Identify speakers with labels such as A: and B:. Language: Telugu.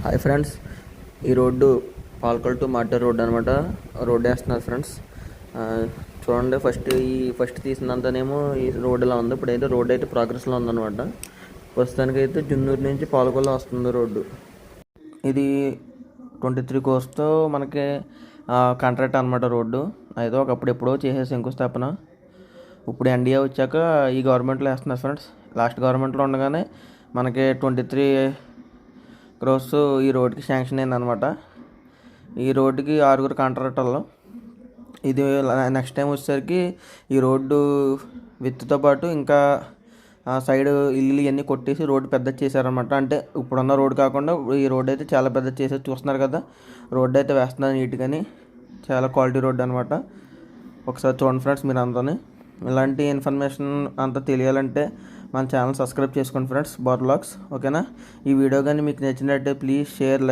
A: హాయ్ ఫ్రెండ్స్, ఈ రోడ్డు పాల్కొల్ టు మార్టూర్ రోడ్ అనమాట. రోడ్ వేస్తున్నారు ఫ్రెండ్స్. చూడండి, ఫస్ట్ తీసినంతనేమో ఈ రోడ్ ఇలా ఉంది. ఇప్పుడైతే రోడ్ అయితే ప్రోగ్రెస్లో ఉందన్నమాట. ప్రస్తుతానికి అయితే జున్నూరు నుంచి పాల్కొల్ వస్తుంది రోడ్డు. ఇది 23 కోర్స్తో మనకి కాంట్రాక్ట్ అనమాట రోడ్డు. అయితే ఒకప్పుడు ఎప్పుడో చేసే శంకుస్థాపన. ఇప్పుడు ఎన్డీఏ వచ్చాక ఈ గవర్నమెంట్లో వేస్తున్నారు ఫ్రెండ్స్. లాస్ట్ గవర్నమెంట్లో ఉండగానే మనకి 23 క్రోర్స్ ఈ రోడ్డుకి శాంక్షన్ అయిందనమాట. ఈ రోడ్డుకి 6 కాంట్రాక్టర్లు. ఇది నెక్స్ట్ టైం వచ్చేసరికి ఈ రోడ్డు విత్తో పాటు ఇంకా సైడ్ ఇల్లు ఇవన్నీ కొట్టేసి రోడ్డు పెద్ద చేశారనమాట. అంటే ఇప్పుడున్న రోడ్డు కాకుండా ఈ రోడ్డు అయితే చాలా పెద్ద చేసేది చూస్తున్నారు కదా. రోడ్డు అయితే వేస్తున్నారు నీట్గాని, చాలా క్వాలిటీ రోడ్డు అనమాట. ఒకసారి చూడండి ఫ్రెండ్స్, మీరు అందరినీ ఇలాంటి ఇన్ఫర్మేషన్ అంతా తెలియాలంటే మన ఛానల్ సబ్స్క్రైబ్ చేసుకోండి ఫ్రెండ్స్, బార్ వ్లాగ్స్. ఓకేనా? ఈ వీడియో కానీ మీకు నచ్చినట్టే ప్లీజ్ షేర్.